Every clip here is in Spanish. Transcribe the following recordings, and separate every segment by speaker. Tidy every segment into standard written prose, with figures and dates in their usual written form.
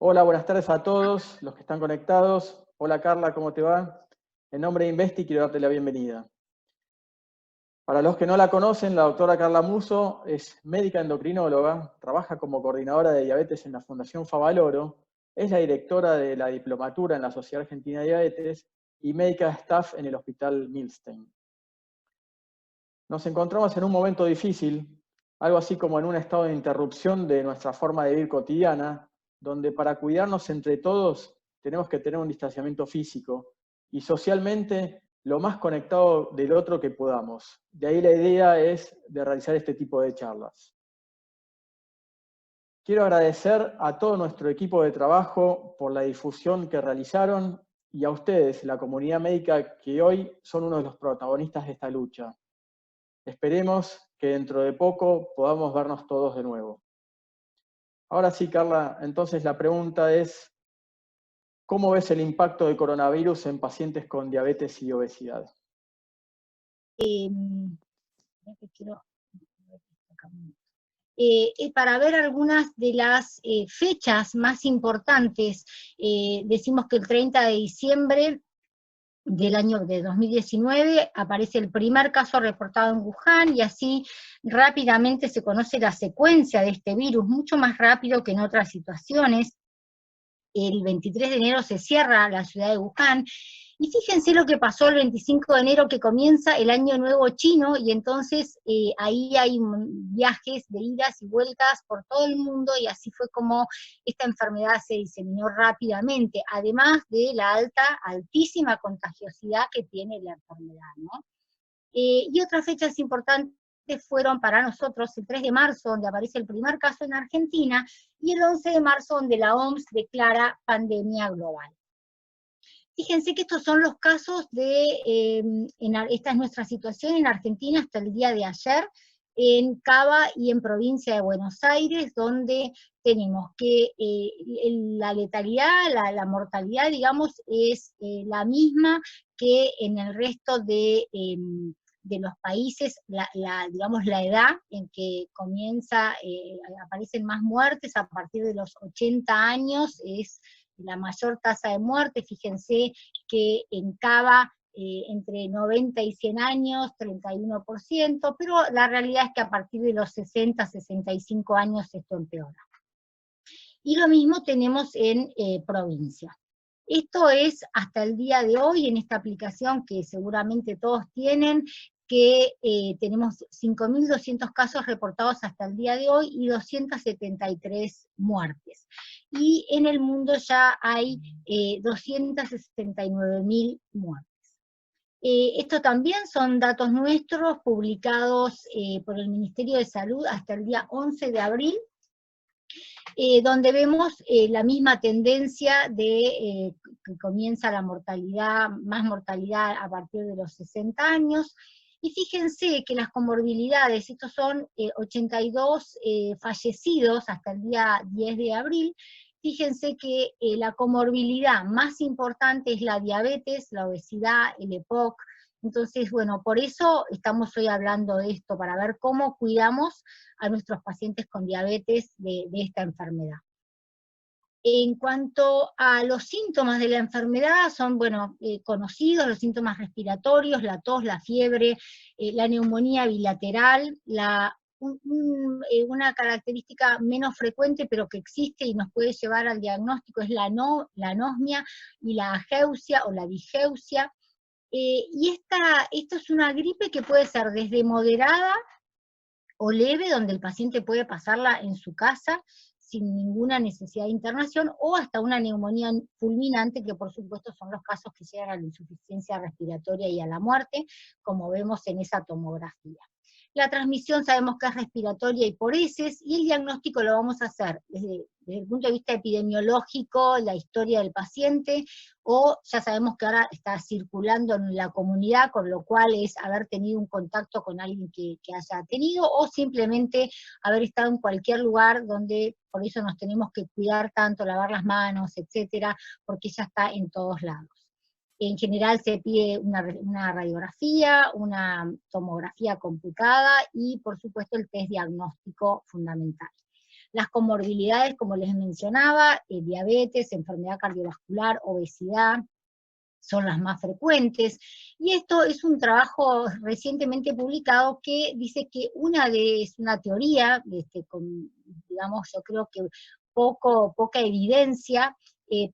Speaker 1: Hola, buenas tardes a todos los que están conectados. Hola Carla, ¿cómo te va? En nombre de Investi quiero darte la bienvenida. Para los que no la conocen, la doctora Carla Musso es médica endocrinóloga, trabaja como coordinadora de diabetes en la Fundación Favaloro, es la directora de la diplomatura en la Sociedad Argentina de Diabetes y médica de staff en el Hospital Milstein. Nos encontramos en un momento difícil, algo así como en un estado de interrupción de nuestra forma de vivir cotidiana, donde para cuidarnos entre todos tenemos que tener un distanciamiento físico y socialmente lo más conectado del otro que podamos. De ahí la idea es de realizar este tipo de charlas. Quiero agradecer a todo nuestro equipo de trabajo por la difusión que realizaron y a ustedes, la comunidad médica, que hoy son uno de los protagonistas de esta lucha. Esperemos que dentro de poco podamos vernos todos de nuevo. Ahora sí, Carla, entonces la pregunta es, ¿cómo ves el impacto del coronavirus en pacientes con diabetes y obesidad?
Speaker 2: Para ver algunas de las fechas más importantes, decimos que el 30 de diciembre del año de 2019 aparece el primer caso reportado en Wuhan y así rápidamente se conoce la secuencia de este virus, mucho más rápido que en otras situaciones. El 23 de enero se cierra la ciudad de Wuhan, y fíjense lo que pasó el 25 de enero, que comienza el año nuevo chino, y entonces ahí hay viajes de idas y vueltas por todo el mundo, y así fue como esta enfermedad se diseminó rápidamente, además de la altísima contagiosidad que tiene la enfermedad, ¿no? Y otras fechas importantes fueron para nosotros el 3 de marzo, donde aparece el primer caso en Argentina, y el 11 de marzo, donde la OMS declara pandemia global. Fíjense que estos son los casos esta es nuestra situación en Argentina hasta el día de ayer, en Cava y en provincia de Buenos Aires, donde tenemos que la letalidad, la mortalidad, digamos, es la misma que en el resto de los países, digamos, la edad en que aparecen más muertes a partir de los 80 años es la mayor tasa de muerte. Fíjense que en Cava entre 90 y 100 años, 31%, pero la realidad es que a partir de los 60, 65 años esto empeora. Y lo mismo tenemos en provincia. Esto es hasta el día de hoy en esta aplicación que seguramente todos tienen, que tenemos 5.200 casos reportados hasta el día de hoy y 273 muertes. Y en el mundo ya hay 269.000 muertes. Esto también son datos nuestros publicados por el Ministerio de Salud hasta el día 11 de abril, donde vemos la misma tendencia de que comienza la mortalidad, más mortalidad a partir de los 60 años, y fíjense que las comorbilidades, estos son 82 fallecidos hasta el día 10 de abril, fíjense que la comorbilidad más importante es la diabetes, la obesidad, el EPOC. Entonces, bueno, por eso estamos hoy hablando de esto, para ver cómo cuidamos a nuestros pacientes con diabetes de esta enfermedad. En cuanto a los síntomas de la enfermedad, son, bueno, conocidos los síntomas respiratorios, la tos, la fiebre, la neumonía bilateral, una característica menos frecuente pero que existe y nos puede llevar al diagnóstico es la anosmia y la ageusia o la digeusia. Y esto es una gripe que puede ser desde moderada o leve, donde el paciente puede pasarla en su casa sin ninguna necesidad de internación, o hasta una neumonía fulminante, que por supuesto son los casos que llegan a la insuficiencia respiratoria y a la muerte, como vemos en esa tomografía. La transmisión sabemos que es respiratoria y por heces, y el diagnóstico lo vamos a hacer desde el punto de vista epidemiológico, la historia del paciente, o ya sabemos que ahora está circulando en la comunidad, con lo cual es haber tenido un contacto con alguien que haya tenido, o simplemente haber estado en cualquier lugar donde, por eso nos tenemos que cuidar tanto, lavar las manos, etcétera, porque ya está en todos lados. En general se pide una radiografía, una tomografía computada y por supuesto el test diagnóstico fundamental. Las comorbilidades, como les mencionaba, diabetes, enfermedad cardiovascular, obesidad, son las más frecuentes, y esto es un trabajo recientemente publicado que dice que es una teoría, con, digamos, yo creo que poca evidencia,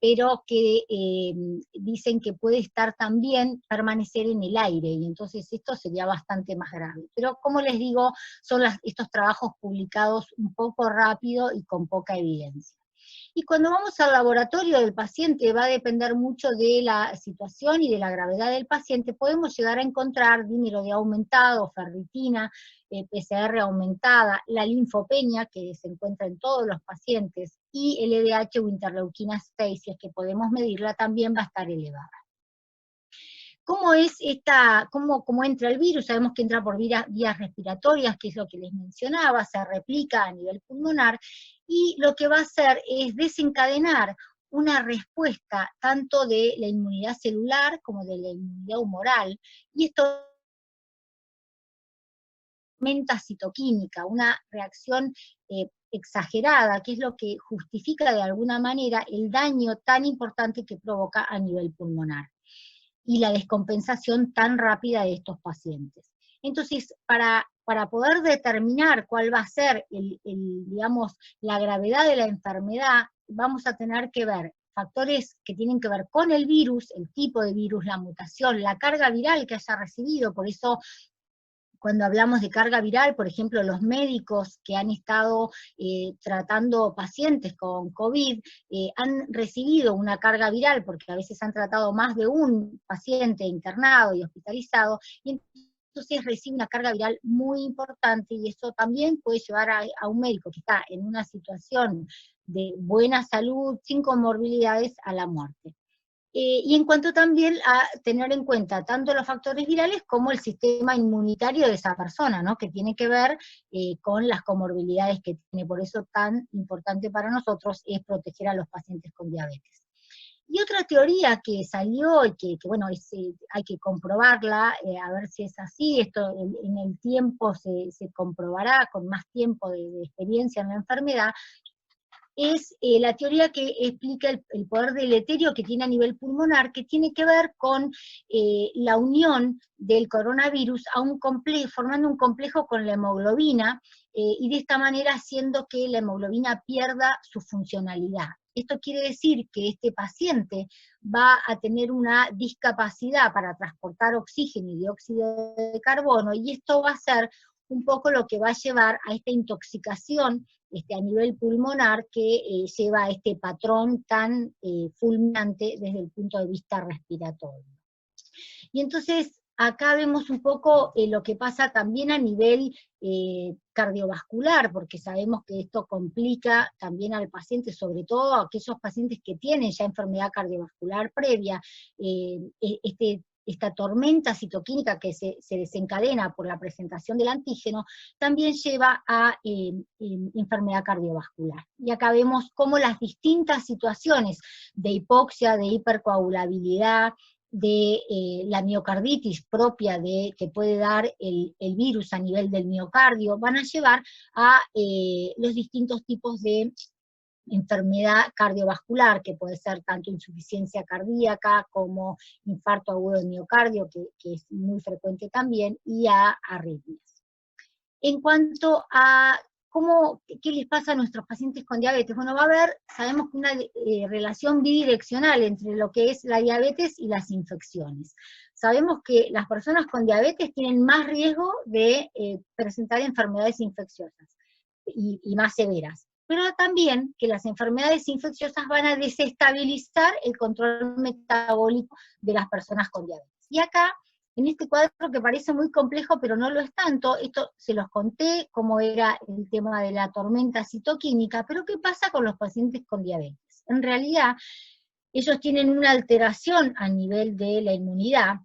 Speaker 2: pero que dicen que puede estar también permanecer en el aire, y entonces esto sería bastante más grave. Pero como les digo, son estos trabajos publicados un poco rápido y con poca evidencia. Y cuando vamos al laboratorio del paciente, va a depender mucho de la situación y de la gravedad del paciente, podemos llegar a encontrar dímero D aumentado, ferritina, PCR aumentada, la linfopenia, que se encuentra en todos los pacientes, y el LDH o interleuquina 6, si es que podemos medirla, también va a estar elevada. ¿Cómo entra el virus? Sabemos que entra por vías respiratorias, que es lo que les mencionaba, se replica a nivel pulmonar, y lo que va a hacer es desencadenar una respuesta tanto de la inmunidad celular como de la inmunidad humoral, y esto aumenta citoquímica, una reacción exagerada, que es lo que justifica de alguna manera el daño tan importante que provoca a nivel pulmonar y la descompensación tan rápida de estos pacientes. Entonces, para poder determinar cuál va a ser digamos, la gravedad de la enfermedad, vamos a tener que ver factores que tienen que ver con el virus, el tipo de virus, la mutación, la carga viral que haya recibido. Por eso, cuando hablamos de carga viral, por ejemplo, los médicos que han estado tratando pacientes con COVID han recibido una carga viral, porque a veces han tratado más de un paciente internado y hospitalizado, y entonces recibe una carga viral muy importante, y eso también puede llevar a un médico que está en una situación de buena salud, sin comorbilidades, a la muerte. Y en cuanto también a tener en cuenta tanto los factores virales como el sistema inmunitario de esa persona, ¿no? Que tiene que ver con las comorbilidades que tiene. Por eso tan importante para nosotros es proteger a los pacientes con diabetes. Y otra teoría que salió, y que bueno, hay que comprobarla, a ver si es así, esto en el tiempo se comprobará con más tiempo de experiencia en la enfermedad, es la teoría que explica el poder deleterio que tiene a nivel pulmonar, que tiene que ver con la unión del coronavirus a formando un complejo con la hemoglobina, y de esta manera haciendo que la hemoglobina pierda su funcionalidad. Esto quiere decir que este paciente va a tener una discapacidad para transportar oxígeno y dióxido de carbono, y esto va a ser un poco lo que va a llevar a esta intoxicación a nivel pulmonar que lleva a este patrón tan fulminante desde el punto de vista respiratorio. Y entonces acá vemos un poco lo que pasa también a nivel cardiovascular, porque sabemos que esto complica también al paciente, sobre todo a aquellos pacientes que tienen ya enfermedad cardiovascular previa, esta tormenta citoquímica que se desencadena por la presentación del antígeno, también lleva a enfermedad cardiovascular. Y acá vemos cómo las distintas situaciones de hipoxia, de hipercoagulabilidad, de la miocarditis propia que puede dar el virus a nivel del miocardio, van a llevar a los distintos tipos de enfermedad cardiovascular, que puede ser tanto insuficiencia cardíaca como infarto agudo de miocardio, que es muy frecuente también, y a arritmias. En cuanto a ¿qué les pasa a nuestros pacientes con diabetes? Bueno, va a haber, sabemos que una relación bidireccional entre lo que es la diabetes y las infecciones. Sabemos que las personas con diabetes tienen más riesgo de presentar enfermedades infecciosas y más severas, pero también que las enfermedades infecciosas van a desestabilizar el control metabólico de las personas con diabetes. Y acá, en este cuadro que parece muy complejo, pero no lo es tanto, esto se los conté, cómo era el tema de la tormenta citoquímica, pero ¿qué pasa con los pacientes con diabetes? En realidad, ellos tienen una alteración a nivel de la inmunidad,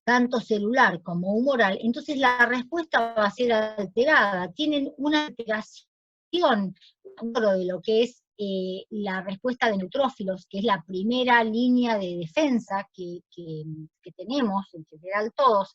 Speaker 2: tanto celular como humoral, entonces la respuesta va a ser alterada, tienen una alteración de lo que es la respuesta de neutrófilos, que es la primera línea de defensa que tenemos, en general todos,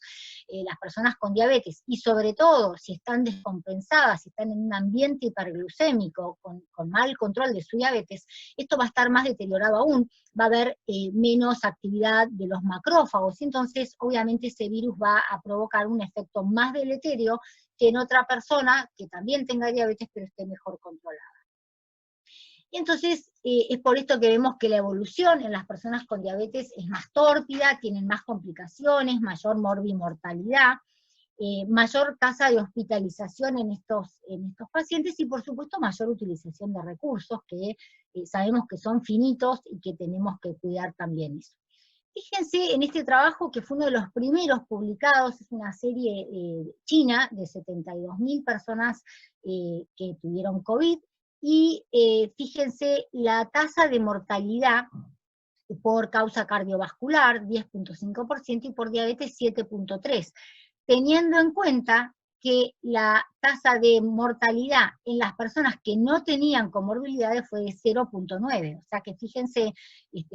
Speaker 2: las personas con diabetes, y sobre todo si están descompensadas, si están en un ambiente hiperglucémico, con mal control de su diabetes, esto va a estar más deteriorado aún, va a haber menos actividad de los macrófagos, y entonces obviamente ese virus va a provocar un efecto más deleterio que en otra persona que también tenga diabetes pero esté mejor controlada. Y entonces es por esto que vemos que la evolución en las personas con diabetes es más tórpida, tienen más complicaciones, mayor morbimortalidad, mayor tasa de hospitalización en estos pacientes y por supuesto mayor utilización de recursos que sabemos que son finitos y que tenemos que cuidar también eso. Fíjense en este trabajo que fue uno de los primeros publicados, es una serie china de 72.000 personas que tuvieron COVID, y fíjense la tasa de mortalidad por causa cardiovascular, 10.5%, y por diabetes 7.3%, teniendo en cuenta que la tasa de mortalidad en las personas que no tenían comorbilidades fue de 0.9, o sea que fíjense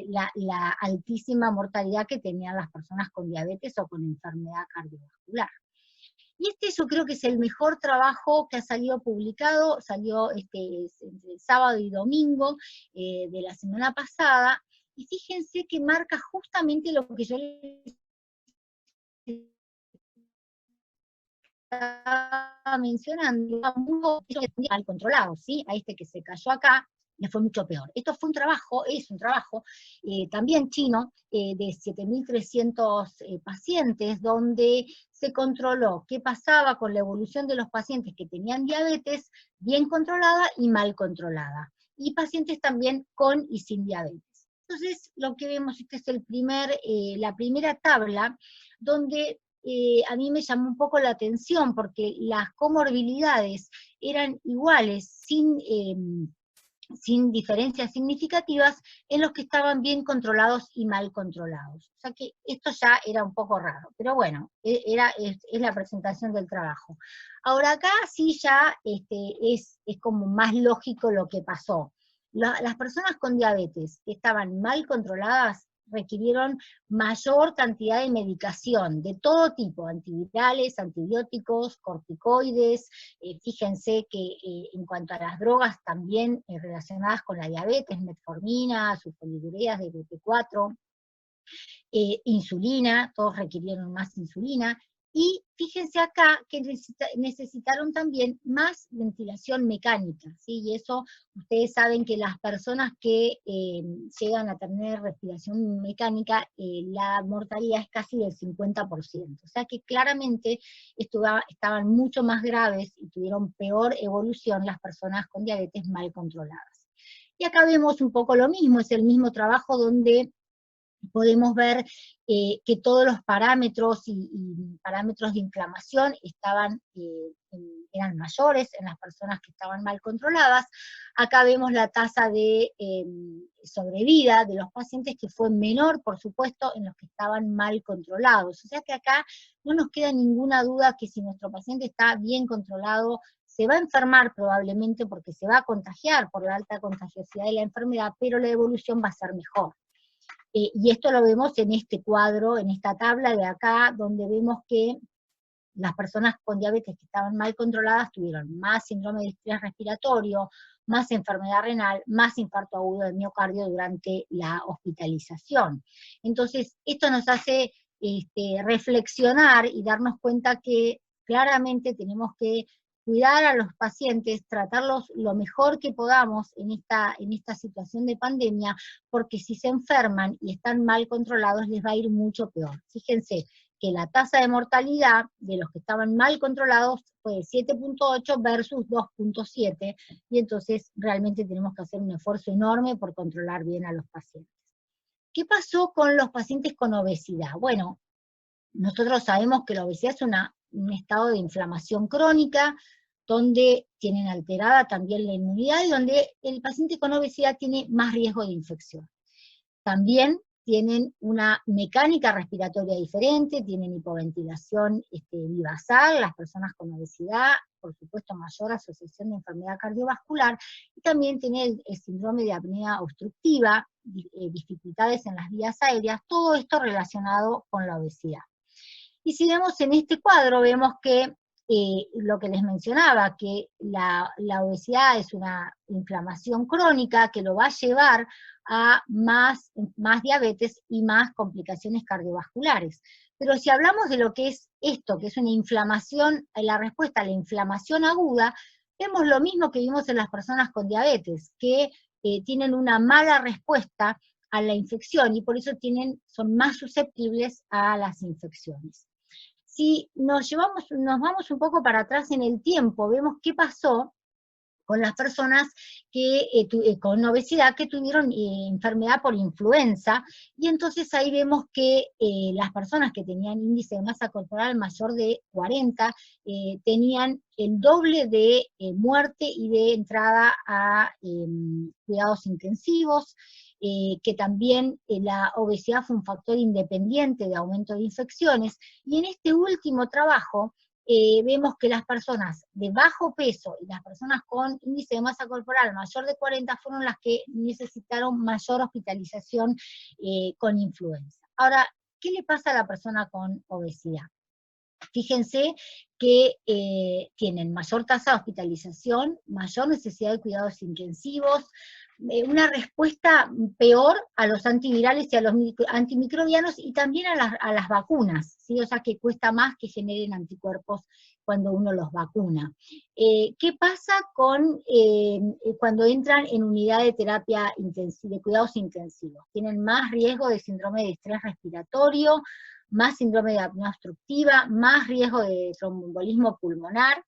Speaker 2: la altísima mortalidad que tenían las personas con diabetes o con enfermedad cardiovascular. Y yo creo que es el mejor trabajo que ha salido publicado, salió entre sábado y domingo de la semana pasada, y fíjense que marca justamente lo que yo les estaba mencionando, mal controlado, ¿sí? A este que se cayó acá, le fue mucho peor. Esto fue un trabajo, es un trabajo también chino, de 7.300 pacientes, donde se controló qué pasaba con la evolución de los pacientes que tenían diabetes bien controlada y mal controlada, y pacientes también con y sin diabetes. Entonces, lo que vemos, esta es la primera tabla, donde a mí me llamó un poco la atención, porque las comorbilidades eran iguales, sin diferencias significativas, en los que estaban bien controlados y mal controlados. O sea que esto ya era un poco raro, pero bueno, es la presentación del trabajo. Ahora acá sí ya es como más lógico lo que pasó. Las personas con diabetes que estaban mal controladas requirieron mayor cantidad de medicación, de todo tipo, antivirales, antibióticos, corticoides, fíjense que en cuanto a las drogas también relacionadas con la diabetes, metformina, sulfonilureas de BP4, insulina, todos requirieron más insulina, y fíjense acá que necesitaron también más ventilación mecánica, ¿sí? Y eso, ustedes saben que las personas que llegan a tener respiración mecánica, la mortalidad es casi del 50%, o sea que claramente estaban mucho más graves y tuvieron peor evolución las personas con diabetes mal controladas. Y acá vemos un poco lo mismo, es el mismo trabajo donde podemos ver que todos los parámetros y parámetros de inflamación eran mayores en las personas que estaban mal controladas. Acá vemos la tasa de sobrevida de los pacientes, que fue menor, por supuesto, en los que estaban mal controlados. O sea que acá no nos queda ninguna duda que si nuestro paciente está bien controlado, se va a enfermar probablemente porque se va a contagiar por la alta contagiosidad de la enfermedad, pero la evolución va a ser mejor. Y esto lo vemos en este cuadro, en esta tabla de acá, donde vemos que las personas con diabetes que estaban mal controladas tuvieron más síndrome de estrés respiratorio, más enfermedad renal, más infarto agudo del miocardio durante la hospitalización. Entonces, esto nos hace reflexionar y darnos cuenta que claramente tenemos que cuidar a los pacientes, tratarlos lo mejor que podamos en esta situación de pandemia, porque si se enferman y están mal controlados les va a ir mucho peor. Fíjense que la tasa de mortalidad de los que estaban mal controlados fue de 7.8 versus 2.7, y entonces realmente tenemos que hacer un esfuerzo enorme por controlar bien a los pacientes. ¿Qué pasó con los pacientes con obesidad? Bueno, nosotros sabemos que la obesidad es un estado de inflamación crónica, donde tienen alterada también la inmunidad y donde el paciente con obesidad tiene más riesgo de infección. También tienen una mecánica respiratoria diferente, tienen hipoventilación bivasal, las personas con obesidad, por supuesto mayor asociación de enfermedad cardiovascular, y también tienen el síndrome de apnea obstructiva, dificultades en las vías aéreas, todo esto relacionado con la obesidad. Y si vemos en este cuadro, vemos que lo que les mencionaba, que la obesidad es una inflamación crónica que lo va a llevar a más diabetes y más complicaciones cardiovasculares. Pero si hablamos de lo que es esto, que es una inflamación, la respuesta a la inflamación aguda, vemos lo mismo que vimos en las personas con diabetes, que tienen una mala respuesta a la infección y por eso son más susceptibles a las infecciones. Si nos vamos un poco para atrás en el tiempo, vemos qué pasó con las personas con obesidad que tuvieron enfermedad por influenza, y entonces ahí vemos que las personas que tenían índice de masa corporal mayor de 40 tenían el doble de muerte y de entrada a cuidados intensivos, que también la obesidad fue un factor independiente de aumento de infecciones, y en este último trabajo vemos que las personas de bajo peso y las personas con índice de masa corporal mayor de 40 fueron las que necesitaron mayor hospitalización con influenza. Ahora, ¿qué le pasa a la persona con obesidad? Fíjense que tienen mayor tasa de hospitalización, mayor necesidad de cuidados intensivos, una respuesta peor a los antivirales y a los antimicrobianos y también a las vacunas, ¿sí? O sea que cuesta más que generen anticuerpos cuando uno los vacuna. ¿Qué pasa cuando entran en unidad de terapia intensiva, de cuidados intensivos? Tienen más riesgo de síndrome de estrés respiratorio, más síndrome de apnea obstructiva, más riesgo de tromboembolismo pulmonar.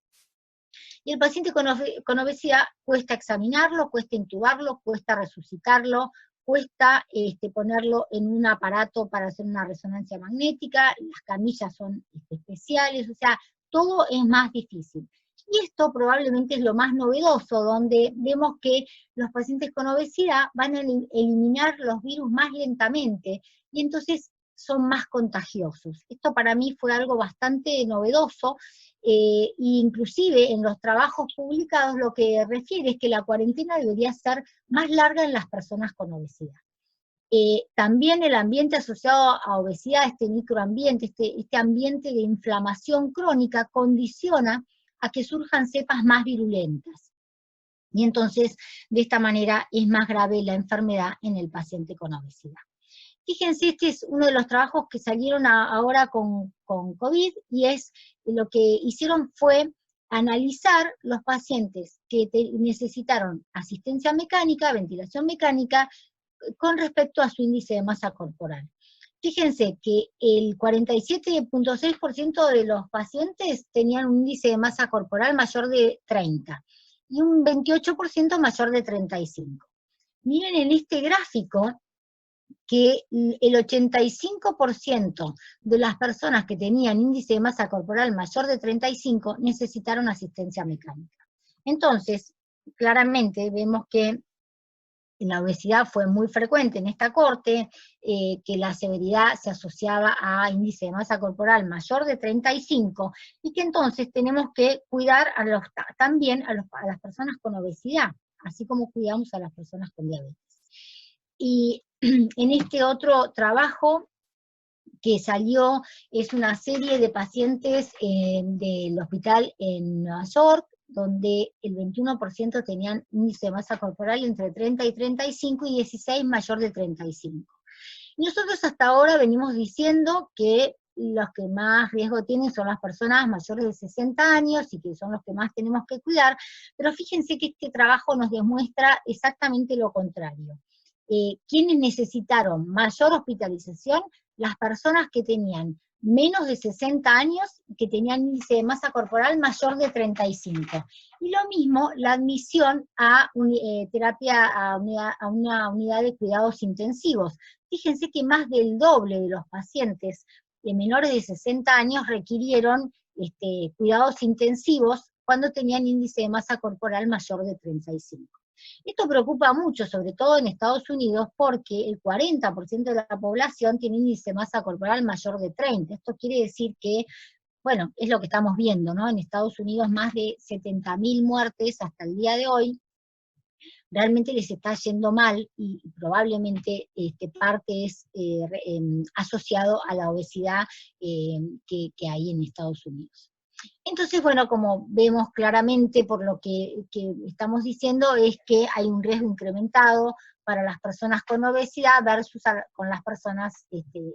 Speaker 2: Y el paciente con obesidad cuesta examinarlo, cuesta intubarlo, cuesta resucitarlo, cuesta ponerlo en un aparato para hacer una resonancia magnética, las camillas son especiales, o sea, todo es más difícil. Y esto probablemente es lo más novedoso, donde vemos que los pacientes con obesidad van a eliminar los virus más lentamente, y entonces son más contagiosos. Esto para mí fue algo bastante novedoso, e inclusive en los trabajos publicados lo que refiere es que la cuarentena debería ser más larga en las personas con obesidad. También el ambiente asociado a obesidad, este microambiente, este ambiente de inflamación crónica, condiciona a que surjan cepas más virulentas. Y entonces, de esta manera, es más grave la enfermedad en el paciente con obesidad. Fíjense, este es uno de los trabajos que salieron ahora con COVID, y lo que hicieron fue analizar los pacientes que necesitaron asistencia mecánica, ventilación mecánica, con respecto a su índice de masa corporal. Fíjense que el 47.6% de los pacientes tenían un índice de masa corporal mayor de 30, y un 28% mayor de 35. Miren en este gráfico que el 85% de las personas que tenían índice de masa corporal mayor de 35 necesitaron asistencia mecánica. Entonces, claramente vemos que la obesidad fue muy frecuente en esta corte, que la severidad se asociaba a índice de masa corporal mayor de 35, y que entonces tenemos que cuidar también a las personas con obesidad, así como cuidamos a las personas con diabetes. Y en este otro trabajo que salió, es una serie de pacientes del hospital en Nueva York, donde el 21% tenían índice de masa corporal entre 30 y 35, y 16 mayor de 35. Y nosotros hasta ahora venimos diciendo que los que más riesgo tienen son las personas mayores de 60 años, y que son los que más tenemos que cuidar, pero fíjense que este trabajo nos demuestra exactamente lo contrario. ¿Quiénes necesitaron mayor hospitalización? Las personas que tenían menos de 60 años y que tenían índice de masa corporal mayor de 35. Y lo mismo, la admisión a terapia, a una unidad de cuidados intensivos. Fíjense que más del doble de los pacientes menores de 60 años requirieron cuidados intensivos cuando tenían índice de masa corporal mayor de 35. Esto preocupa mucho, sobre todo en Estados Unidos, porque el 40% de la población tiene índice de masa corporal mayor de 30. Esto quiere decir que, bueno, es lo que estamos viendo, ¿no? En Estados Unidos más de 70.000 muertes hasta el día de hoy, realmente les está yendo mal y probablemente parte es asociado a la obesidad que hay en Estados Unidos. Entonces, bueno, como vemos claramente por lo que estamos diciendo, es que hay un riesgo incrementado para las personas con obesidad versus con las personas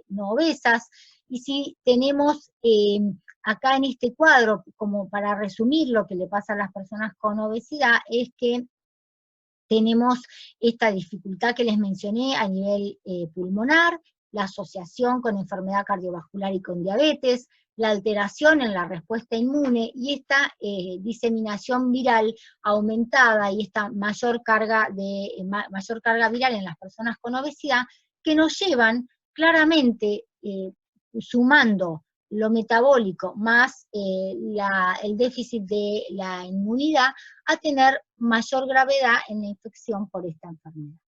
Speaker 2: no obesas. Y si tenemos acá en este cuadro, como para resumir lo que le pasa a las personas con obesidad, es que tenemos esta dificultad que les mencioné a nivel pulmonar, la asociación con enfermedad cardiovascular y con diabetes, la alteración en la respuesta inmune y esta diseminación viral aumentada y esta mayor carga viral en las personas con obesidad, que nos llevan claramente, sumando lo metabólico más el déficit de la inmunidad, a tener mayor gravedad en la infección por esta enfermedad.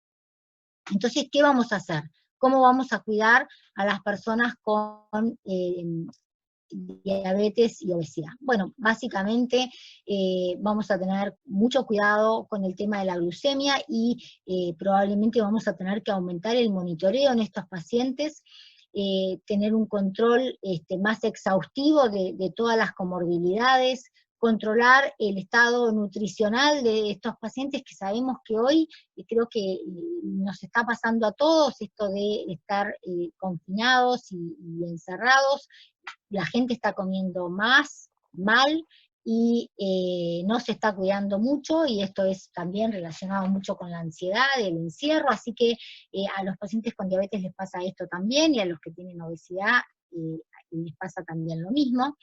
Speaker 2: Entonces, ¿qué vamos a hacer? ¿Cómo vamos a cuidar a las personas con diabetes y obesidad? Bueno, básicamente vamos a tener mucho cuidado con el tema de la glucemia y probablemente vamos a tener que aumentar el monitoreo en estos pacientes, tener un control más exhaustivo de todas las comorbilidades, controlar el estado nutricional de estos pacientes que sabemos que hoy, creo que nos está pasando a todos, esto de estar confinados y encerrados, la gente está comiendo más, mal, y no se está cuidando mucho, y esto es también relacionado mucho con la ansiedad, el encierro, así que a los pacientes con diabetes les pasa esto también, y a los que tienen obesidad les pasa también lo mismo.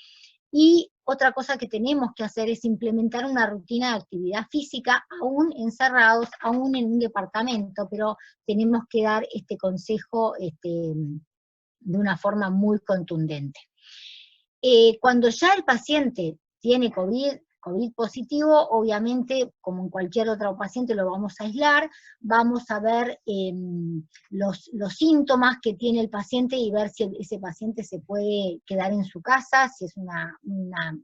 Speaker 2: Y otra cosa que tenemos que hacer es implementar una rutina de actividad física, aún encerrados, aún en un departamento, pero tenemos que dar este consejo de una forma muy contundente. Cuando ya el paciente tiene COVID positivo, obviamente, como en cualquier otro paciente, lo vamos a aislar, vamos a ver los síntomas que tiene el paciente y ver si ese paciente se puede quedar en su casa, si es una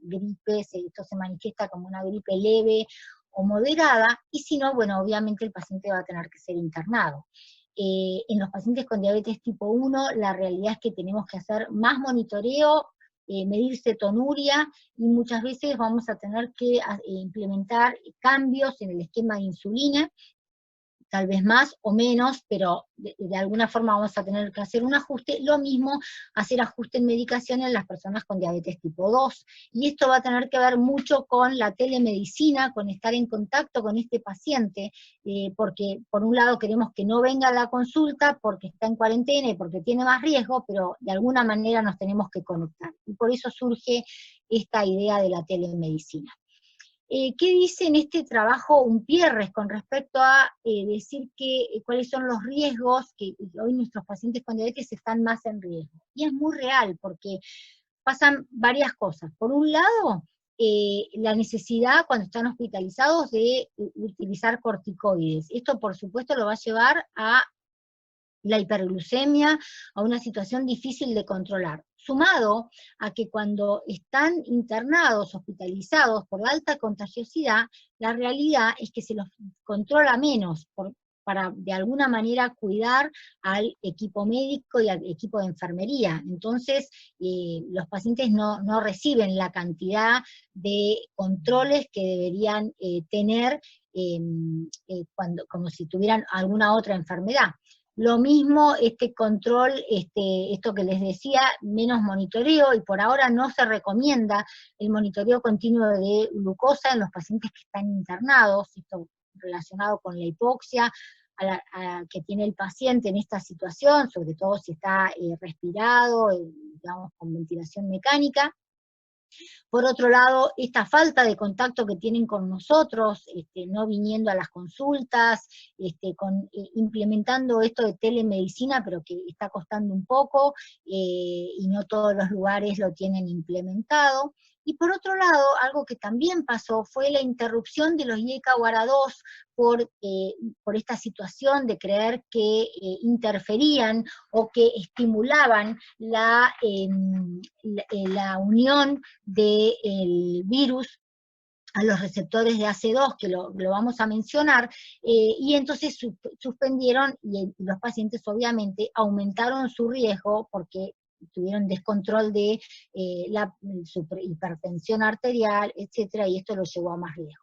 Speaker 2: gripe, si esto se manifiesta como una gripe leve o moderada, y si no, bueno, obviamente el paciente va a tener que ser internado. En los pacientes con diabetes tipo 1, la realidad es que tenemos que hacer más monitoreo, medir cetonuria, y muchas veces vamos a tener que implementar cambios en el esquema de insulina, tal vez más o menos, pero de alguna forma vamos a tener que hacer un ajuste, lo mismo hacer ajuste en medicación en las personas con diabetes tipo 2, y esto va a tener que ver mucho con la telemedicina, con estar en contacto con este paciente, porque por un lado queremos que no venga a la consulta porque está en cuarentena y porque tiene más riesgo, pero de alguna manera nos tenemos que conectar, y por eso surge esta idea de la telemedicina. ¿Qué dice en este trabajo Umpierres con respecto a decir cuáles son los riesgos, que hoy nuestros pacientes con diabetes están más en riesgo? Y es muy real, porque pasan varias cosas. Por un lado, la necesidad cuando están hospitalizados de utilizar corticoides. Esto, por supuesto, lo va a llevar a la hiperglucemia, a una situación difícil de controlar, sumado a que cuando están internados, hospitalizados por la alta contagiosidad, la realidad es que se los controla menos, para de alguna manera cuidar al equipo médico y al equipo de enfermería. Entonces, los pacientes no reciben la cantidad de controles que deberían tener como si tuvieran alguna otra enfermedad. Lo mismo este control, esto que les decía, menos monitoreo, y por ahora no se recomienda el monitoreo continuo de glucosa en los pacientes que están internados, esto relacionado con la hipoxia que tiene el paciente en esta situación, sobre todo si está respirado, digamos, con ventilación mecánica. Por otro lado, esta falta de contacto que tienen con nosotros, no viniendo a las consultas, implementando esto de telemedicina, pero que está costando un poco, y no todos los lugares lo tienen implementado. Y por otro lado, algo que también pasó fue la interrupción de los IECA-UARA2 por esta situación de creer que interferían o que estimulaban la unión del virus a los receptores de AC2, que lo vamos a mencionar, y entonces suspendieron, y los pacientes obviamente aumentaron su riesgo porque tuvieron descontrol de su hipertensión arterial, etcétera, y esto lo llevó a más riesgo.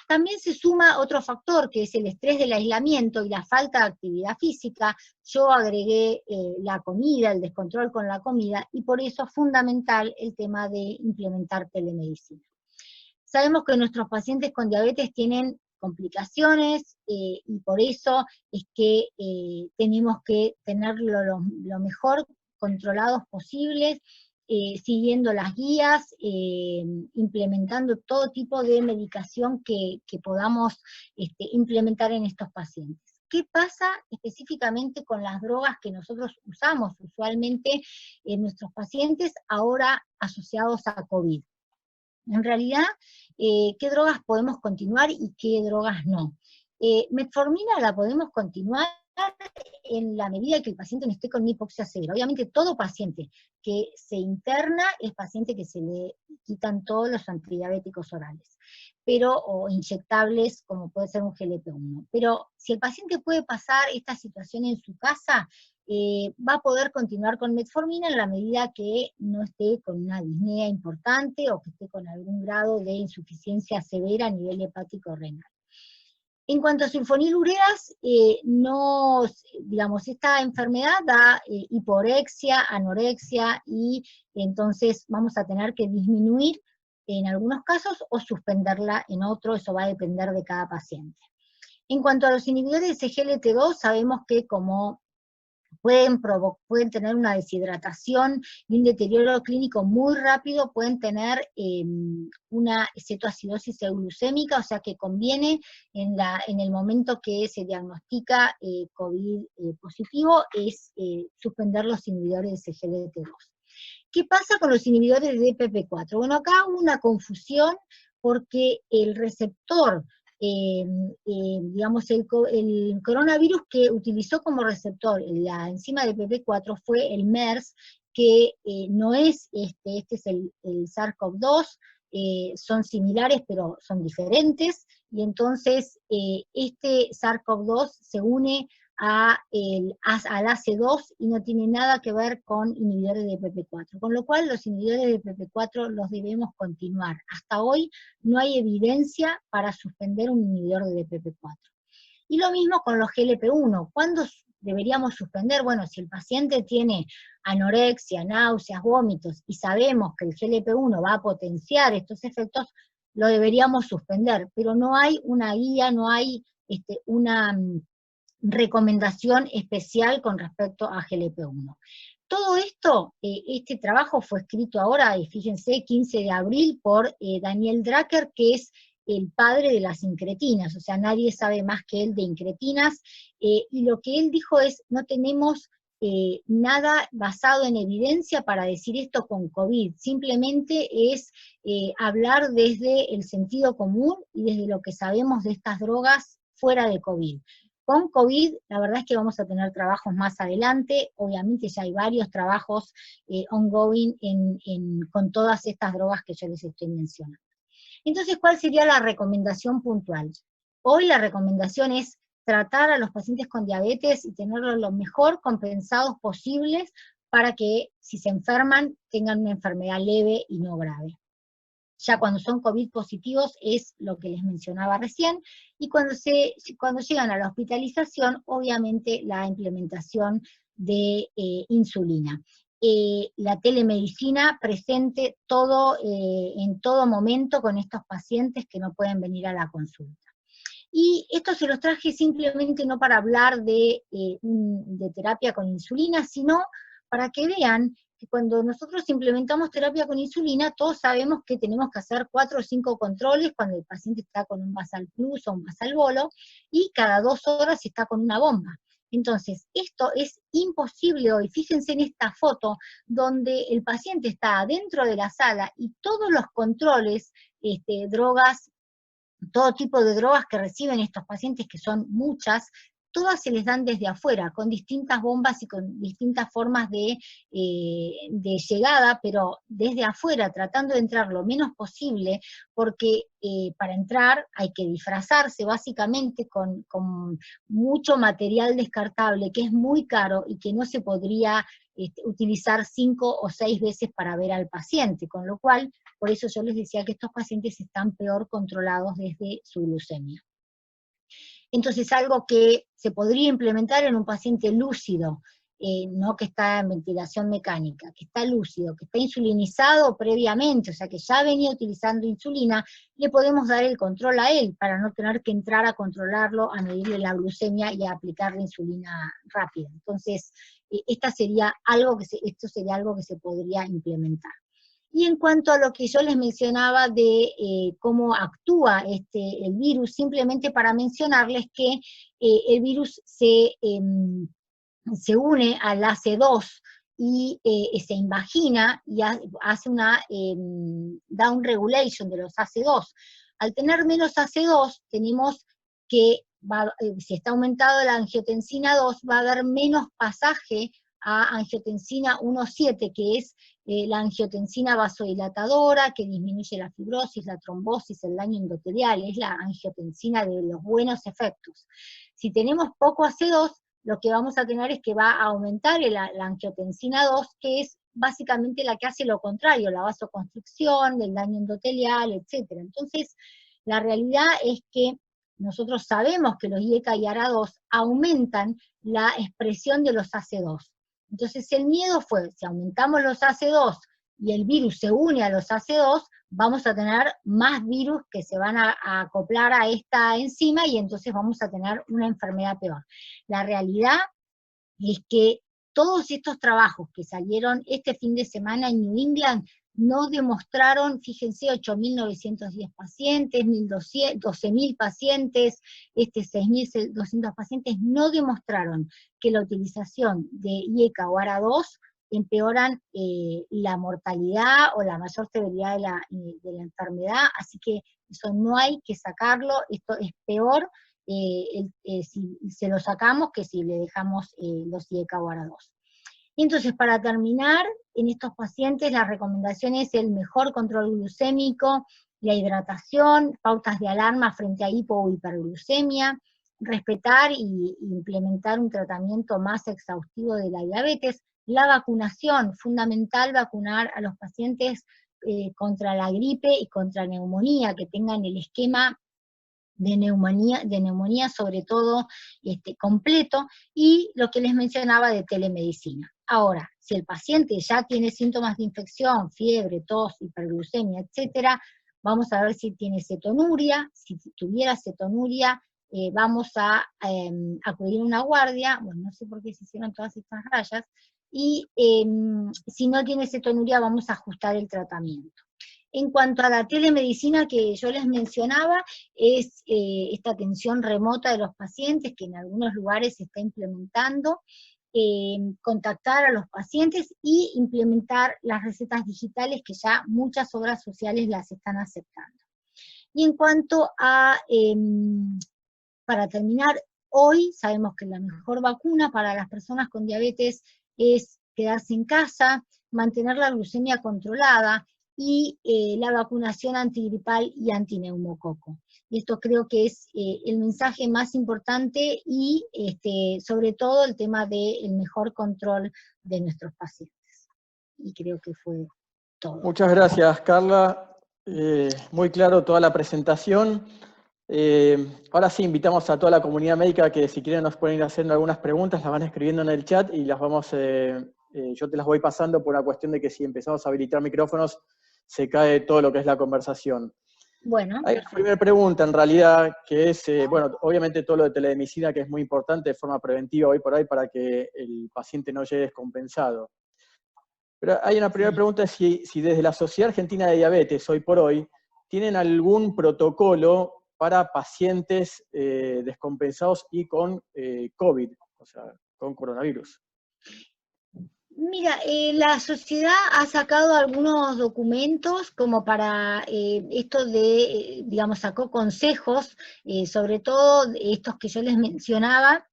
Speaker 2: También se suma otro factor, que es el estrés del aislamiento y la falta de actividad física. Yo agregué la comida, el descontrol con la comida, y por eso es fundamental el tema de implementar telemedicina. Sabemos que nuestros pacientes con diabetes tienen complicaciones, y por eso es que tenemos que tenerlo lo mejor controlados posibles, siguiendo las guías, implementando todo tipo de medicación que podamos implementar en estos pacientes. ¿Qué pasa específicamente con las drogas que nosotros usamos usualmente en nuestros pacientes ahora asociados a COVID? En realidad, ¿qué drogas podemos continuar y qué drogas no? Metformina la podemos continuar en la medida que el paciente no esté con hipoxia severa. Obviamente todo paciente que se interna es paciente que se le quitan todos los antidiabéticos orales, o inyectables, como puede ser un GLP-1. Pero si el paciente puede pasar esta situación en su casa, va a poder continuar con metformina en la medida que no esté con una disnea importante o que esté con algún grado de insuficiencia severa a nivel hepático renal. En cuanto a sulfonilureas, esta enfermedad da hiporexia, anorexia, y entonces vamos a tener que disminuir en algunos casos o suspenderla en otros, eso va a depender de cada paciente. En cuanto a los inhibidores de SGLT2, sabemos que como pueden tener una deshidratación y un deterioro clínico muy rápido, pueden tener una cetoacidosis euglucémica, o sea que conviene en el momento que se diagnostica COVID positivo, es suspender los inhibidores de SGLT2. ¿Qué pasa con los inhibidores de DPP4? Bueno, acá hubo una confusión porque el receptor, el coronavirus que utilizó como receptor la enzima de DPP4 fue el MERS, que no es este es el SARS-CoV-2, son similares pero son diferentes, y entonces este SARS-CoV-2 se une al AC2 y no tiene nada que ver con inhibidores de DPP4, con lo cual los inhibidores de DPP4 los debemos continuar. Hasta hoy no hay evidencia para suspender un inhibidor de DPP4. Y lo mismo con los GLP-1. ¿Cuándo deberíamos suspender? Bueno, si el paciente tiene anorexia, náuseas, vómitos, y sabemos que el GLP-1 va a potenciar estos efectos, lo deberíamos suspender, pero no hay una guía, no hay una recomendación especial con respecto a GLP-1. Todo esto, este trabajo fue escrito ahora, y fíjense, 15 de abril, por Daniel Drucker, que es el padre de las incretinas, o sea, nadie sabe más que él de incretinas, y lo que él dijo es, no tenemos nada basado en evidencia para decir esto con COVID, simplemente es hablar desde el sentido común y desde lo que sabemos de estas drogas fuera de COVID. Con COVID, la verdad es que vamos a tener trabajos más adelante, obviamente ya hay varios trabajos ongoing con todas estas drogas que yo les estoy mencionando. Entonces, ¿cuál sería la recomendación puntual? Hoy la recomendación es tratar a los pacientes con diabetes y tenerlos lo mejor compensados posibles para que, si se enferman, tengan una enfermedad leve y no grave. Ya cuando son COVID positivos es lo que les mencionaba recién, y cuando llegan a la hospitalización, obviamente la implementación de insulina. La telemedicina presente en todo momento con estos pacientes que no pueden venir a la consulta. Y esto se los traje simplemente no para hablar de terapia con insulina, sino para que vean que cuando nosotros implementamos terapia con insulina, todos sabemos que tenemos que hacer 4 o 5 controles cuando el paciente está con un basal plus o un basal bolo, y cada 2 horas está con una bomba. Entonces, esto es imposible hoy. Fíjense en esta foto donde el paciente está dentro de la sala y todos los controles, drogas, todo tipo de drogas que reciben estos pacientes, que son muchas, todas se les dan desde afuera, con distintas bombas y con distintas formas de llegada, pero desde afuera, tratando de entrar lo menos posible, porque para entrar hay que disfrazarse básicamente con mucho material descartable, que es muy caro y que no se podría utilizar 5 o 6 veces para ver al paciente, con lo cual, por eso yo les decía que estos pacientes están peor controlados desde su glucemia. Entonces, algo que se podría implementar en un paciente lúcido, no que está en ventilación mecánica, que está lúcido, que está insulinizado previamente, o sea que ya venía utilizando insulina, le podemos dar el control a él, para no tener que entrar a controlarlo, a medirle la glucemia y a aplicarle insulina rápida. Entonces, esto sería algo que se podría implementar. Y en cuanto a lo que yo les mencionaba de cómo actúa el virus, simplemente para mencionarles que el virus se une al AC2 y se invagina y hace una down regulation de los AC2. Al tener menos AC2, tenemos que, si está aumentado la angiotensina 2, va a haber menos pasaje a angiotensina 1,7, que es la angiotensina vasodilatadora, que disminuye la fibrosis, la trombosis, el daño endotelial, es la angiotensina de los buenos efectos. Si tenemos poco AC2, lo que vamos a tener es que va a aumentar la angiotensina 2, que es básicamente la que hace lo contrario, la vasoconstricción, el daño endotelial, etc. Entonces, la realidad es que nosotros sabemos que los IECA y ARA2 aumentan la expresión de los AC2. Entonces el miedo fue, si aumentamos los AC2 y el virus se une a los AC2, vamos a tener más virus que se van a acoplar a esta enzima y entonces vamos a tener una enfermedad peor. La realidad es que todos estos trabajos que salieron este fin de semana en New England no demostraron, fíjense, 8.910 pacientes, 12.000 pacientes, 6.200 pacientes, no demostraron que la utilización de IECA o ARA2 empeoran la mortalidad o la mayor severidad de la enfermedad, así que eso no hay que sacarlo, esto es peor si se lo sacamos que si le dejamos los IECA o ARA2. Y entonces, para terminar, en estos pacientes la recomendación es el mejor control glucémico, la hidratación, pautas de alarma frente a hipo o hiperglucemia, respetar y implementar un tratamiento más exhaustivo de la diabetes, la vacunación, fundamental vacunar a los pacientes contra la gripe y contra neumonía, que tengan el esquema de neumonía sobre todo completo, y lo que les mencionaba de telemedicina. Ahora, si el paciente ya tiene síntomas de infección, fiebre, tos, hiperglucemia, etcétera, vamos a ver si tiene cetonuria. Si tuviera cetonuria, vamos a acudir a una guardia, bueno, no sé por qué se hicieron todas estas rayas, y si no tiene cetonuria vamos a ajustar el tratamiento. En cuanto a la telemedicina que yo les mencionaba, es esta atención remota de los pacientes que en algunos lugares se está implementando, contactar a los pacientes y implementar las recetas digitales que ya muchas obras sociales las están aceptando. Y en cuanto a, para terminar, hoy sabemos que la mejor vacuna para las personas con diabetes es quedarse en casa, mantener la glucemia controlada, y la vacunación antigripal y antineumococo. Esto creo que es el mensaje más importante y sobre todo el tema del mejor control de nuestros pacientes. Y creo que fue todo.
Speaker 1: Muchas gracias, Carla. Muy claro toda la presentación. Ahora sí, invitamos a toda la comunidad médica que si quieren nos pueden ir haciendo algunas preguntas, las van escribiendo en el chat y las vamos, yo te las voy pasando por una cuestión de que si empezamos a habilitar micrófonos, se cae todo lo que es la conversación.
Speaker 2: Bueno.
Speaker 1: Hay una primera pregunta, en realidad, que es, bueno, obviamente todo lo de telemedicina, que es muy importante de forma preventiva hoy por hoy para que el paciente no llegue descompensado. Pero hay una primera pregunta, si desde la Sociedad Argentina de Diabetes, hoy por hoy, tienen algún protocolo para pacientes descompensados y con COVID, o sea, con coronavirus.
Speaker 2: Mira, la sociedad ha sacado algunos documentos como para esto de, digamos, sacó consejos, sobre todo estos que yo les mencionaba,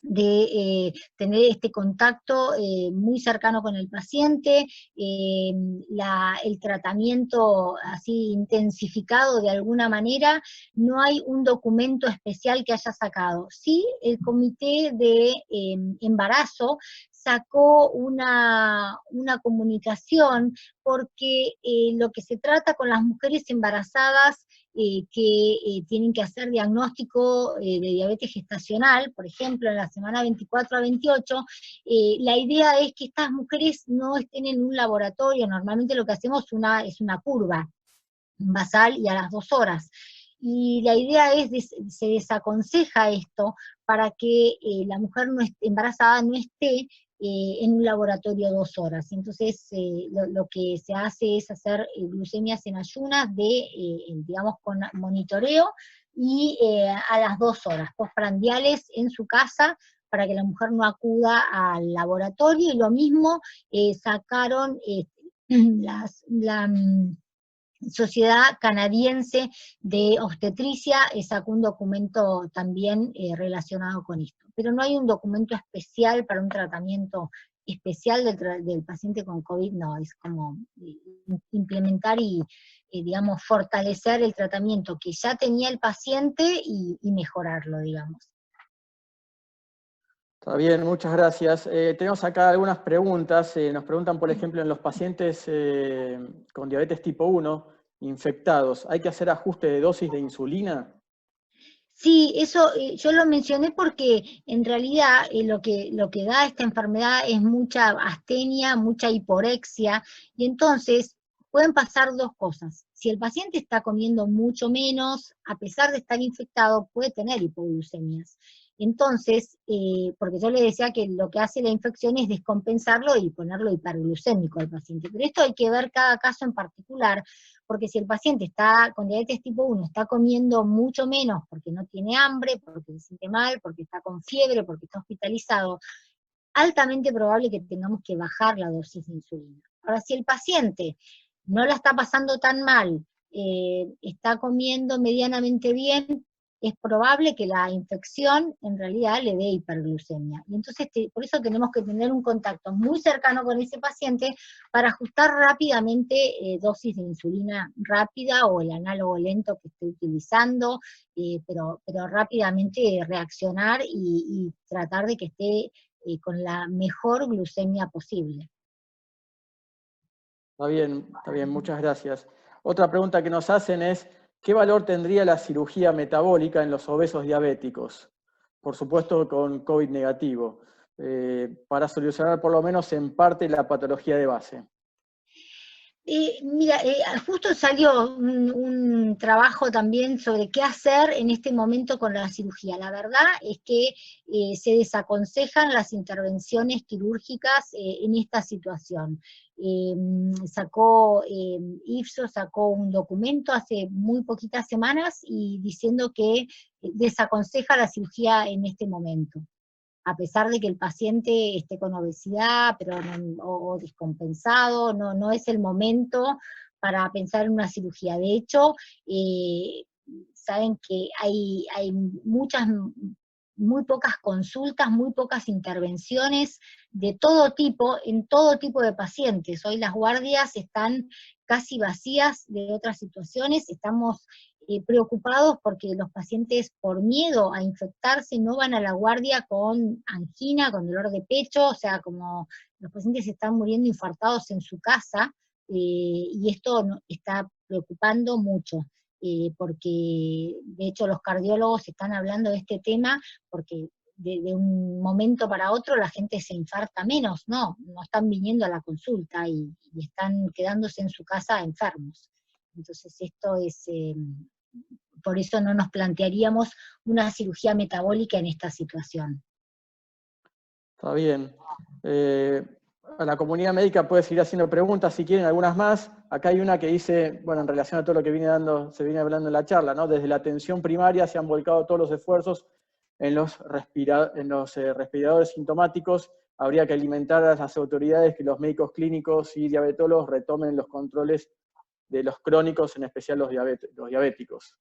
Speaker 2: de tener este contacto muy cercano con el paciente, el tratamiento así intensificado de alguna manera. No hay un documento especial que haya sacado. Sí, el comité de embarazo sacó una comunicación porque lo que se trata con las mujeres embarazadas que tienen que hacer diagnóstico de diabetes gestacional, por ejemplo, en la semana 24 a 28, la idea es que estas mujeres no estén en un laboratorio. Normalmente lo que hacemos es una curva basal y a las 2 horas. Y la idea es, se desaconseja esto para que la mujer embarazada no esté en un laboratorio 2 horas. Entonces, lo que se hace es hacer glucemias en ayunas digamos, con monitoreo, y a las 2 horas, postprandiales en su casa, para que la mujer no acuda al laboratorio. Y lo mismo sacaron la Sociedad Canadiense de Obstetricia, sacó un documento también relacionado con esto. Pero no hay un documento especial para un tratamiento especial del paciente con COVID, no, es como implementar y, digamos, fortalecer el tratamiento que ya tenía el paciente y mejorarlo, digamos.
Speaker 1: Está bien, muchas gracias. Tenemos acá algunas preguntas. Nos preguntan, por ejemplo, en los pacientes con diabetes tipo 1, infectados, ¿hay que hacer ajuste de dosis de insulina?
Speaker 2: Sí, eso yo lo mencioné porque en realidad lo que da esta enfermedad es mucha astenia, mucha hiporexia, y entonces pueden pasar dos cosas. Si el paciente está comiendo mucho menos, a pesar de estar infectado, puede tener hipoglucemias. Entonces, porque yo le decía que lo que hace la infección es descompensarlo y ponerlo hiperglucémico al paciente. Pero esto hay que ver cada caso en particular, porque si el paciente está con diabetes tipo 1, está comiendo mucho menos porque no tiene hambre, porque se siente mal, porque está con fiebre, porque está hospitalizado, altamente probable que tengamos que bajar la dosis de insulina. Ahora, si el paciente no la está pasando tan mal, está comiendo medianamente bien, es probable que la infección en realidad le dé hiperglucemia. Y entonces por eso tenemos que tener un contacto muy cercano con ese paciente para ajustar rápidamente dosis de insulina rápida o el análogo lento que esté utilizando, pero rápidamente reaccionar y tratar de que esté con la mejor glucemia posible.
Speaker 1: Está bien, muchas gracias. Otra pregunta que nos hacen es, ¿qué valor tendría la cirugía metabólica en los obesos diabéticos? Por supuesto con COVID negativo, para solucionar por lo menos en parte la patología de base.
Speaker 2: Mira, justo salió un trabajo también sobre qué hacer en este momento con la cirugía. La verdad es que se desaconsejan las intervenciones quirúrgicas en esta situación. IFSO sacó un documento hace muy poquitas semanas y diciendo que desaconseja la cirugía en este momento, a pesar de que el paciente esté con obesidad o descompensado, no es el momento para pensar en una cirugía. De hecho, saben que hay muy pocas consultas, muy pocas intervenciones de todo tipo, en todo tipo de pacientes. Hoy las guardias están casi vacías de otras situaciones. Estamos preocupados porque los pacientes, por miedo a infectarse, no van a la guardia con angina, con dolor de pecho, o sea, como los pacientes están muriendo infartados en su casa, y esto está preocupando mucho, porque de hecho los cardiólogos están hablando de este tema, porque de un momento para otro la gente se infarta menos, no están viniendo a la consulta y están quedándose en su casa enfermos. Entonces esto es... por eso no nos plantearíamos una cirugía metabólica en esta situación.
Speaker 1: Está bien. A la comunidad médica puede seguir haciendo preguntas si quieren, algunas más. Acá hay una que dice, bueno, en relación a todo lo que se viene hablando en la charla, ¿no? Desde la atención primaria se han volcado todos los esfuerzos en los respiradores sintomáticos, habría que alimentar a las autoridades que los médicos clínicos y diabetólogos retomen los controles de los crónicos, en especial los diabéticos.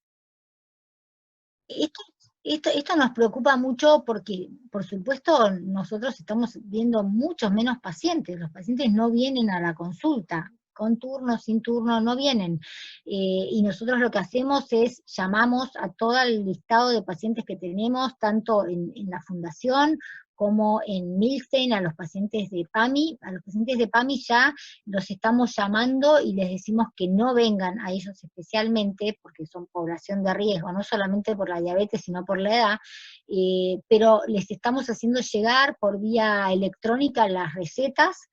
Speaker 2: Esto nos preocupa mucho porque, por supuesto, nosotros estamos viendo muchos menos pacientes. Los pacientes no vienen a la consulta, con turno, sin turno, no vienen. Y nosotros lo que hacemos es, llamamos a todo el listado de pacientes que tenemos, tanto en la fundación como en Milstein, a los pacientes de PAMI. A los pacientes de PAMI ya los estamos llamando y les decimos que no vengan a ellos especialmente, porque son población de riesgo, no solamente por la diabetes, sino por la edad, pero les estamos haciendo llegar por vía electrónica las recetas.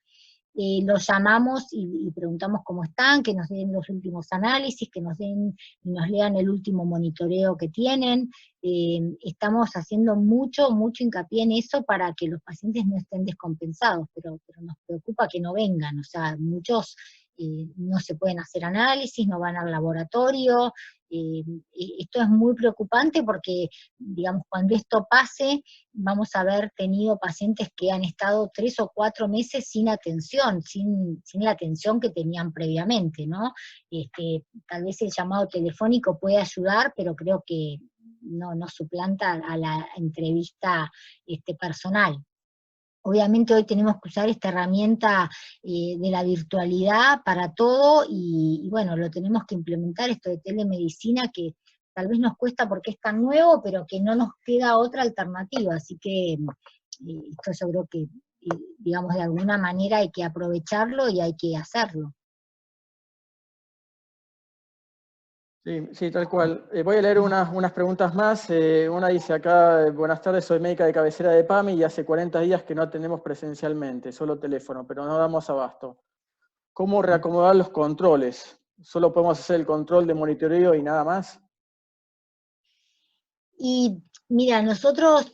Speaker 2: Los llamamos y preguntamos cómo están, que nos den los últimos análisis, que nos den y nos lean el último monitoreo que tienen. Estamos haciendo mucho hincapié en eso para que los pacientes no estén descompensados, pero nos preocupa que no vengan, o sea, muchos no se pueden hacer análisis, no van al laboratorio. Esto es muy preocupante porque, digamos, cuando esto pase, vamos a haber tenido pacientes que han estado 3 o 4 meses sin atención, sin la atención que tenían previamente, ¿no? Tal vez el llamado telefónico puede ayudar, pero creo que no suplanta a la entrevista personal. Obviamente hoy tenemos que usar esta herramienta de la virtualidad para todo, y bueno, lo tenemos que implementar, esto de telemedicina, que tal vez nos cuesta porque es tan nuevo, pero que no nos queda otra alternativa, así que esto yo creo que, digamos, de alguna manera hay que aprovecharlo y hay que hacerlo.
Speaker 1: Sí, tal cual. Voy a leer unas preguntas más. Una dice acá: buenas tardes, soy médica de cabecera de PAMI y hace 40 días que no atendemos presencialmente, solo teléfono, pero no damos abasto. ¿Cómo reacomodar los controles? ¿Solo podemos hacer el control de monitoreo y nada más?
Speaker 2: Y mira, nosotros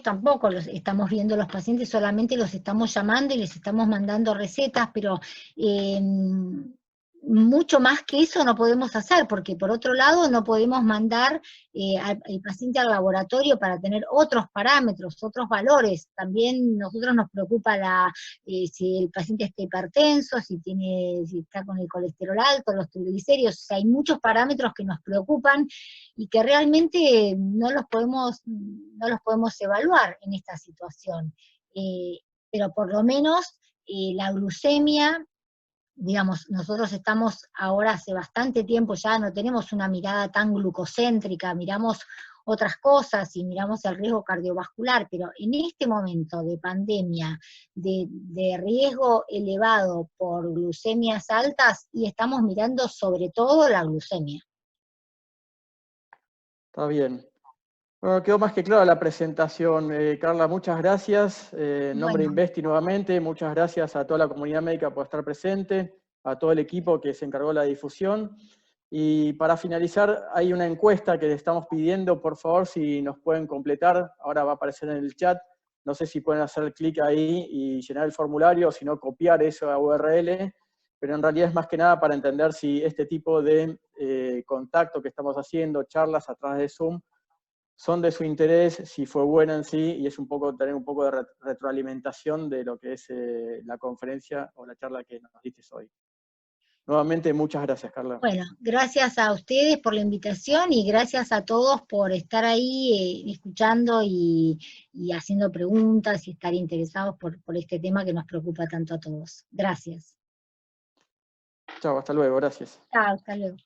Speaker 2: tampoco los estamos viendo los pacientes, solamente los estamos llamando y les estamos mandando recetas, pero mucho más que eso no podemos hacer, porque por otro lado no podemos mandar al paciente al laboratorio para tener otros parámetros, otros valores. También nosotros nos preocupa si el paciente está hipertenso, si está con el colesterol alto, los triglicéridos. O sea, hay muchos parámetros que nos preocupan y que realmente no los podemos evaluar en esta situación. Pero por lo menos la glucemia, digamos, nosotros estamos ahora hace bastante tiempo ya, no tenemos una mirada tan glucocéntrica, miramos otras cosas y miramos el riesgo cardiovascular, pero en este momento de pandemia, de riesgo elevado por glucemias altas, y estamos mirando sobre todo la glucemia.
Speaker 1: Está bien. Bueno, quedó más que clara la presentación. Carla, muchas gracias. En nombre de Investi nuevamente, muchas gracias a toda la comunidad médica por estar presente, a todo el equipo que se encargó de la difusión. Y para finalizar, hay una encuesta que le estamos pidiendo, por favor, si nos pueden completar. Ahora va a aparecer en el chat. No sé si pueden hacer clic ahí y llenar el formulario, o si no, copiar esa URL. Pero en realidad es más que nada para entender si este tipo de contacto que estamos haciendo, charlas a través de Zoom, son de su interés, si fue buena en sí, y es tener un poco de retroalimentación de lo que es la conferencia o la charla que nos diste hoy. Nuevamente, muchas gracias, Carla.
Speaker 2: Bueno, gracias a ustedes por la invitación y gracias a todos por estar ahí escuchando y haciendo preguntas y estar interesados por este tema que nos preocupa tanto a todos. Gracias.
Speaker 1: Chao, hasta luego, gracias.
Speaker 2: Chao, hasta luego.